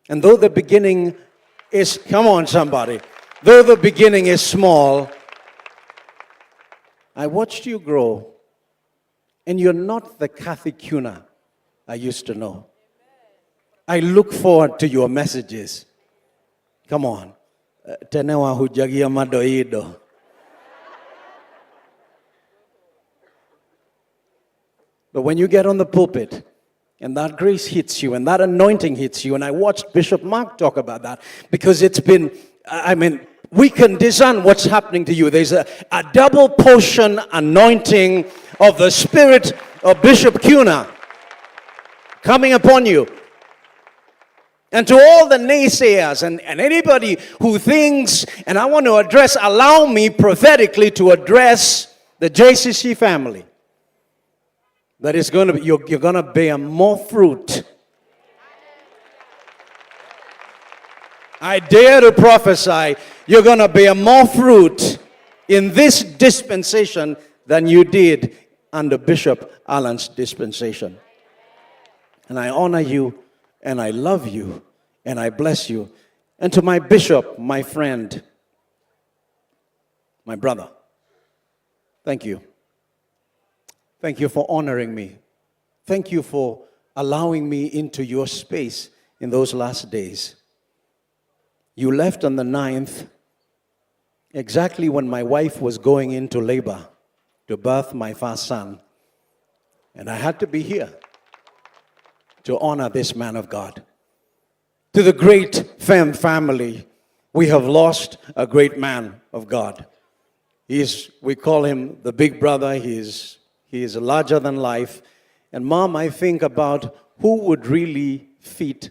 And though the beginning is, come on somebody, though the beginning is small, I watched you grow, and you're not the Kathy Kiuna I used to know. I look forward to your messages. Come on. Tenewa hujagia Madoido. But when you get on the pulpit, and that grace hits you, and that anointing hits you, and I watched Bishop Mark talk about that, because it's been, we can discern what's happening to you. There's a double portion anointing of the Spirit of Bishop Kiuna coming upon you. And to all the naysayers and anybody who thinks, and I want to address, allow me prophetically to address the JCC family. That is going to be, you're going to bear more fruit. I dare to prophesy, you're going to bear more fruit in this dispensation than you did under Bishop Allen's dispensation. And I honor you, and I love you, and I bless you. And to my bishop, my friend, my brother, thank you. Thank you for honoring me. Thank you for allowing me into your space in those last days. You left on the 9th, exactly when my wife was going into labor to birth my first son. And I had to be here to honor this man of God. To the great Fem family, we have lost a great man of God. We call him the big brother. He is larger than life. And Mom, I think about who would really fit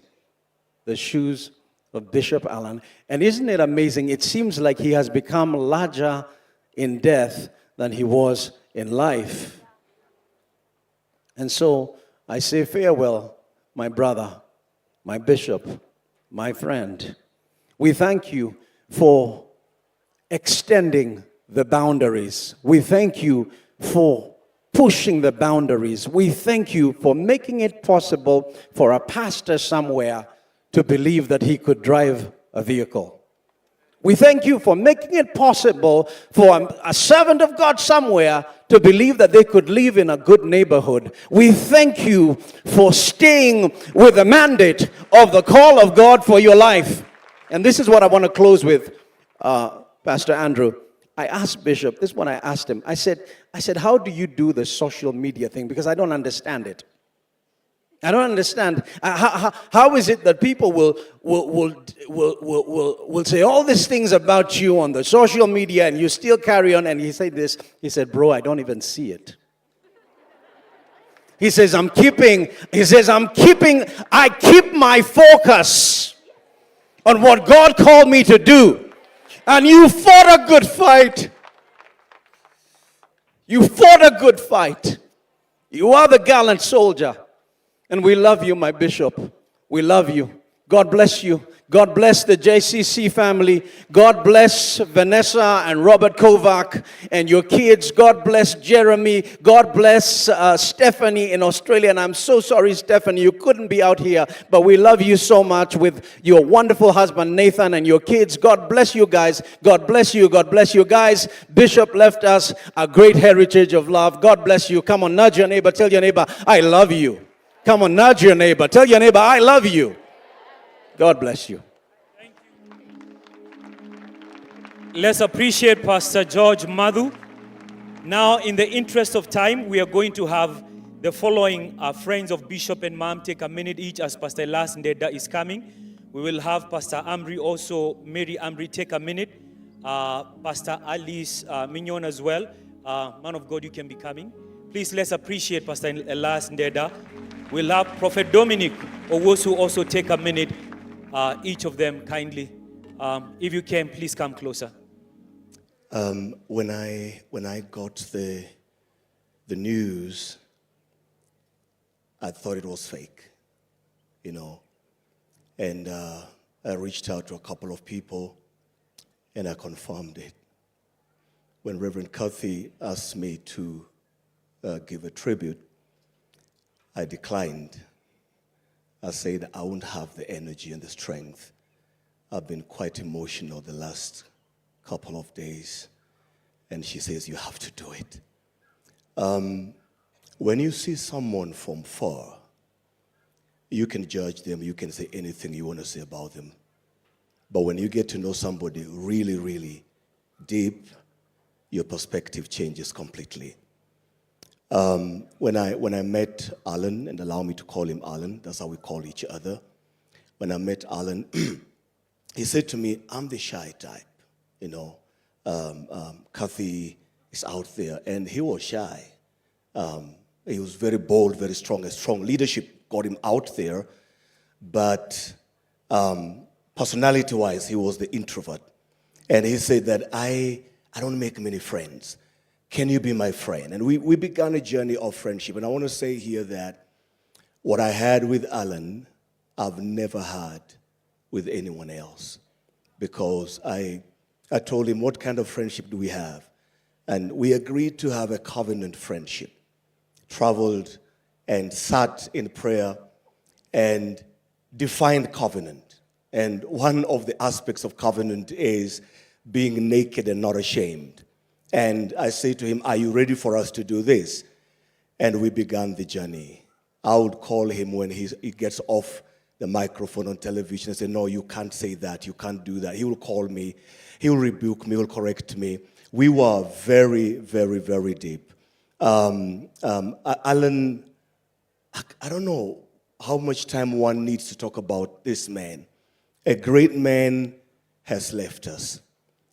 the shoes of Bishop Allen. And isn't it amazing? It seems like he has become larger in death than he was in life. And so I say farewell, my brother, my bishop, my friend. We thank you for extending the boundaries. We thank you for pushing the boundaries. We thank you for making it possible for a pastor somewhere to believe that he could drive a vehicle. We thank you for making it possible for a servant of God somewhere to believe that they could live in a good neighborhood. We thank you for staying with the mandate of the call of God for your life. And this is what I want to close with, Pastor Andrew. I asked Bishop, this is what I asked him. I said, how do you do the social media thing? Because I don't understand it. I don't understand. How is it that people will say all these things about you on the social media and you still carry on? And he said this. He said, bro, I don't even see it. He says, I keep my focus on what God called me to do. And you fought a good fight. You fought a good fight. You are the gallant soldier. And we love you, my bishop. We love you. God bless you. God bless the JCC family. God bless Vanessa and Robert Kovac and your kids. God bless Jeremy. God bless Stephanie in Australia. And I'm so sorry, Stephanie, you couldn't be out here. But we love you so much with your wonderful husband, Nathan, and your kids. God bless you guys. God bless you. God bless you guys. Bishop left us a great heritage of love. God bless you. Come on, nudge your neighbor. Tell your neighbor, I love you. Come on, nudge your neighbor. Tell your neighbor, I love you. God bless you. Thank you. Let's appreciate Pastor George Madhu. Now, in the interest of time, we are going to have the following friends of Bishop and Mom take a minute each as Pastor Elas Ndeda is coming. We will have Pastor Amri also, Mary Amri, take a minute. Pastor Alice Mignon as well. Man of God, you can be coming. Please, let's appreciate Pastor Elas Ndeda. We'll have Prophet Dominic Owosu also take a minute, each of them kindly. If you can, please come closer. When I got the news, I thought it was fake, and I reached out to a couple of people, and I confirmed it. When Reverend Kathy asked me to give a tribute, I declined. I said I won't have the energy and the strength. I've been quite emotional the last couple of days. And she says, you have to do it. When you see someone from far, you can judge them, you can say anything you want to say about them. But when you get to know somebody really, really deep, your perspective changes completely. When I met Alan, and allow me to call him Alan, that's how we call each other. When I met Alan, he said to me, I'm the shy type, you know. Kathy is out there, and he was shy. He was very bold, very strong. A strong leadership got him out there, but personality-wise, he was the introvert. And he said that I don't make many friends. Can you be my friend? And we began a journey of friendship. And I want to say here that what I had with Alan, I've never had with anyone else. Because I told him, what kind of friendship do we have? And we agreed to have a covenant friendship. Traveled and sat in prayer and defined covenant. And one of the aspects of covenant is being naked and not ashamed. And I say to him, are you ready for us to do this? And we began the journey. I would call him when he gets off the microphone on television and say, no, you can't say that, you can't do that. He will call me, he will rebuke me, he will correct me. We were very, very, very deep. Alan, I don't know how much time one needs to talk about this man. A great man has left us.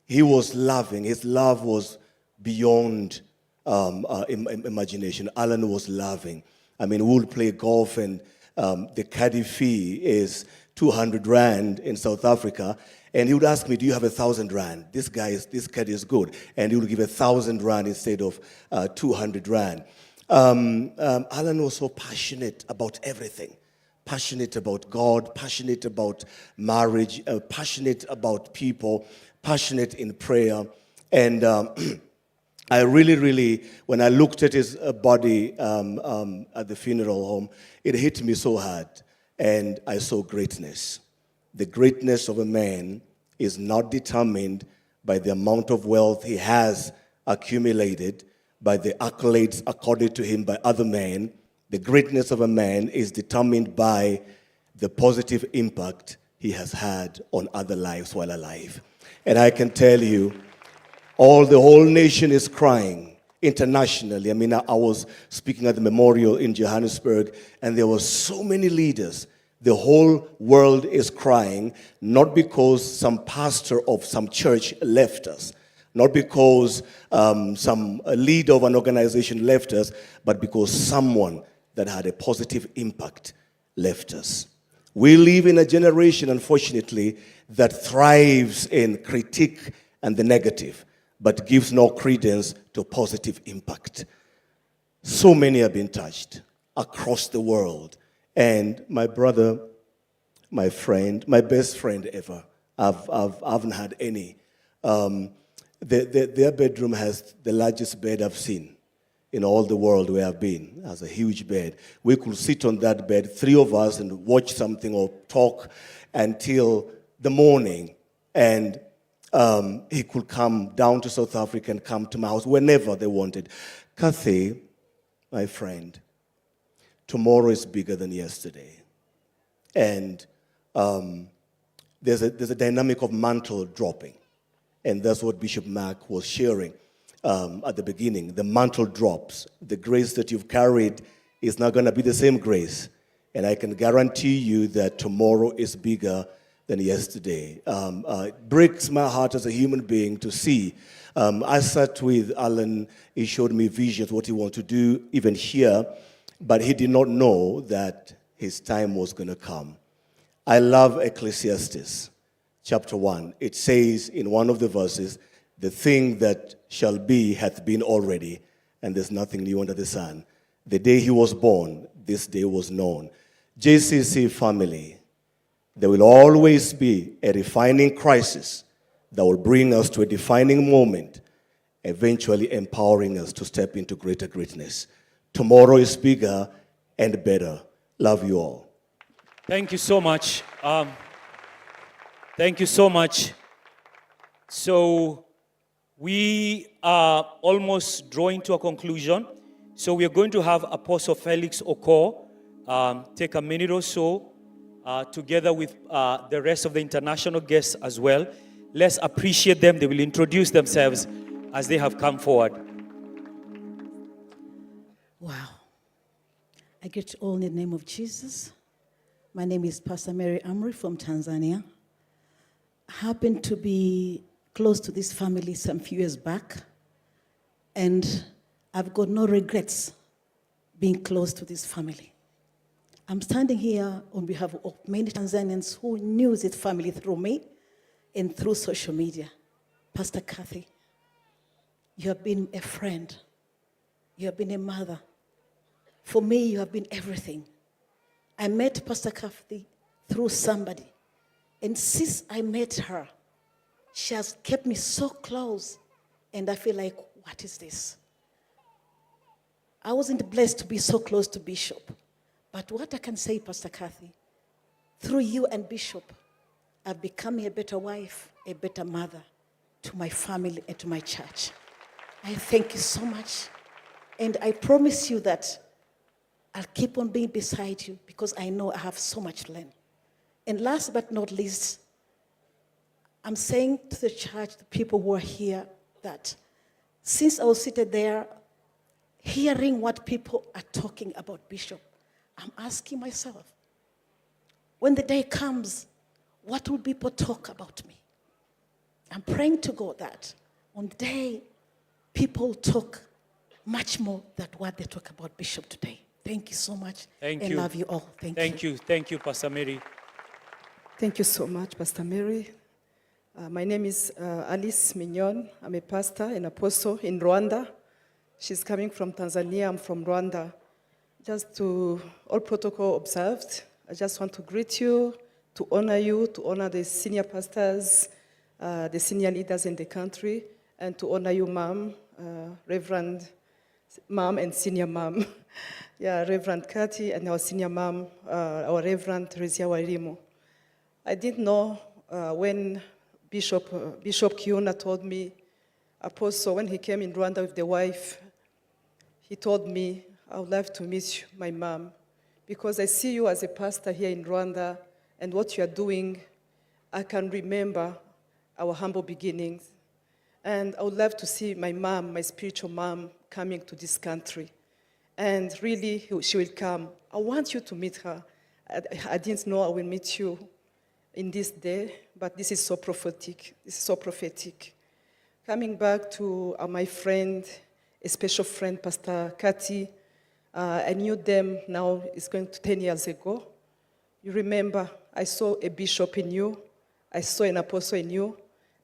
He was loving. His love was beyond imagination. Alan was loving. I mean, we would play golf, and the caddy fee is 200 rand in South Africa. And he would ask me, do you have 1,000 rand? This caddy is good. And he would give 1,000 rand instead of 200 rand. Alan was so passionate about everything. Passionate about God, passionate about marriage, passionate about people, passionate in prayer. And I really, when I looked at his body at the funeral home, it hit me so hard. And I saw greatness. The greatness of a man is not determined by the amount of wealth he has accumulated, by the accolades accorded to him by other men. The greatness of a man is determined by the positive impact he has had on other lives while alive. And I can tell you, the whole nation is crying internationally. I mean, I was speaking at the memorial in Johannesburg, and there were so many leaders. The whole world is crying, not because some pastor of some church left us, not because some leader of an organization left us, but because someone that had a positive impact left us. We live in a generation, unfortunately, that thrives in critique and the negative, but gives no credence to positive impact. So many have been touched across the world. And my brother, my friend, my best friend ever, I haven't had any. Their bedroom has the largest bed I've seen in all the world where I've been. It has a huge bed. We could sit on that bed, three of us, and watch something or talk until the morning. And he could come down to South Africa and come to my house whenever they wanted. Kathy, my friend, tomorrow is bigger than yesterday. And there's a dynamic of mantle dropping. And that's what Bishop Mack was sharing at the beginning. The mantle drops. The grace that you've carried is not going to be the same grace. And I can guarantee you that tomorrow is bigger than yesterday. It breaks my heart as a human being to see. I sat with Alan. He showed me visions, what he wanted to do, even here. But he did not know that his time was going to come. I love Ecclesiastes, chapter 1. It says in one of the verses, the thing that shall be hath been already, and there's nothing new under the sun. The day he was born, this day was known. JCC family, there will always be a refining crisis that will bring us to a defining moment, eventually empowering us to step into greater greatness. Tomorrow is bigger and better. Love you all. Thank you so much. Thank you so much. So we are almost drawing to a conclusion. So we are going to have Apostle Felix Okor take a minute or so together with the rest of the international guests as well. Let's appreciate them. They will introduce themselves as they have come forward. Wow. I greet you all in the name of Jesus. My name is Pastor Mary Amri from Tanzania. I happened to be close to this family some few years back, and I've got no regrets being close to this family. I'm standing here on behalf of many Tanzanians who knew this family through me and through social media. Pastor Kathy, you have been a friend. You have been a mother. For me, you have been everything. I met Pastor Kathy through somebody. And since I met her, she has kept me so close. And I feel like, what is this? I wasn't blessed to be so close to Bishop. But what I can say, Pastor Kathy, through you and Bishop, I've become a better wife, a better mother to my family and to my church. I thank you so much. And I promise you that I'll keep on being beside you because I know I have so much to learn. And last but not least, I'm saying to the church, the people who are here, that since I was seated there, hearing what people are talking about Bishop, I'm asking myself, when the day comes, what will people talk about me? I'm praying to God that on the day, people talk much more than what they talk about Bishop today. Thank you so much. Thank and you. Love you all. Thank you. Thank you, Pastor Mary. Thank you so much, Pastor Mary. My name is Alice Mignon. I'm a pastor and apostle in Rwanda. She's coming from Tanzania. I'm from Rwanda. Just to all protocol observed, I just want to greet you, to honor the senior pastors, the senior leaders in the country, and to honor you, Mom, Reverend Mom and Senior Mom. Yeah, Reverend Kati and our Senior Mom, our Reverend Teresa Wairimu. I didn't know when Bishop Kiuna told me, Apostle, when he came in Rwanda with the wife, he told me, I would love to meet you, my mom, because I see you as a pastor here in Rwanda, and what you are doing, I can remember our humble beginnings. And I would love to see my mom, my spiritual mom, coming to this country. And really, she will come. I want you to meet her. I didn't know I will meet you in this day, but this is so prophetic. This is so prophetic. Coming back to my friend, a special friend, Pastor Kati, I knew them now, it's going to 10 years ago. You remember, I saw a bishop in you. I saw an apostle in you.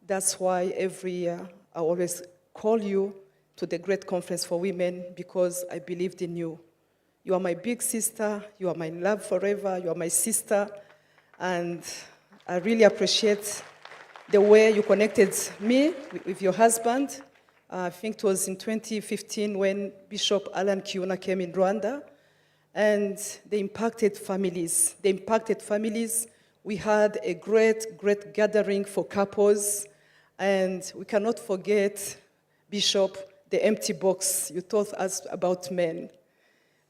That's why every year I always call you to the Great Conference for Women because I believed in you. You are my big sister. You are my love forever. You are my sister. And I really appreciate the way you connected me with your husband. I think it was in 2015 when Bishop Alan Kiuna came in Rwanda. And they impacted families. We had a great gathering for couples. And we cannot forget, Bishop, the empty box. You told us about men.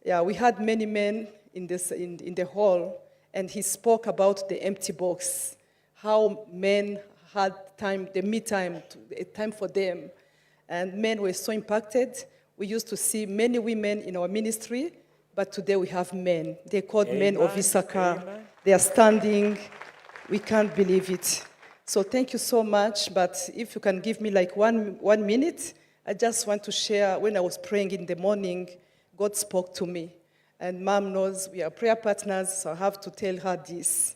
Yeah, we had many men in the hall, and he spoke about the empty box, how men had time, the me time, a time for them. And men were so impacted. We used to see many women in our ministry, but today we have men. They're called men of Issachar. Amen. They are standing. We can't believe it. So thank you so much, but if you can give me like one minute, I just want to share, when I was praying in the morning, God spoke to me. And Mom knows we are prayer partners, so I have to tell her this.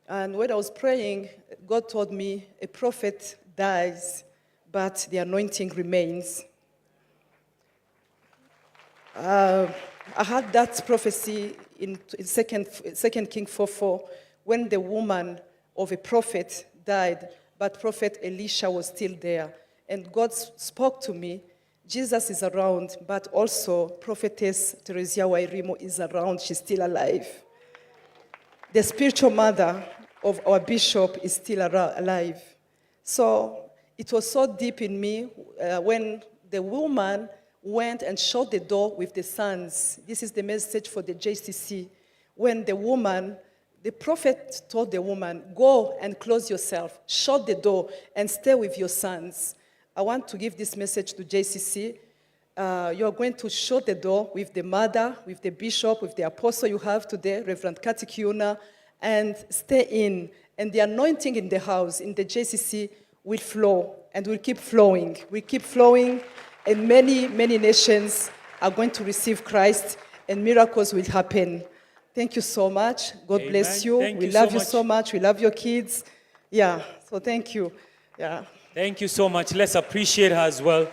And when I was praying, God told me, a prophet dies, but the anointing remains. I had that prophecy in 2 Kings 4:4, when the woman of a prophet died, but Prophet Elisha was still there. And God spoke to me, Jesus is around, but also Prophetess Teresa Wairimu is around, she's still alive. the spiritual mother of our bishop is still alive. So it was so deep in me when the woman went and shut the door with the sons. This is the message for the JCC. When the prophet told the woman, go and close yourself, shut the door, and stay with your sons. I want to give this message to JCC. You are going to shut the door with the mother, with the bishop, with the apostle you have today, Reverend Kiuna, and stay in. And the anointing in the house, in the JCC, will flow and will keep flowing. We keep flowing, and many, many nations are going to receive Christ, and miracles will happen. Thank you so much. God Amen. bless you. Thank We you love so you much. so much. We love your kids. Yeah, so thank you. Yeah. Thank you so much. Let's appreciate her as well.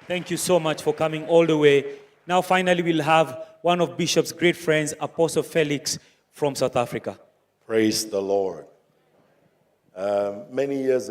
Thank you so much for coming all the way. Now, finally, we'll have one of Bishop's great friends, Apostle Felix from South Africa. Praise the Lord. Many years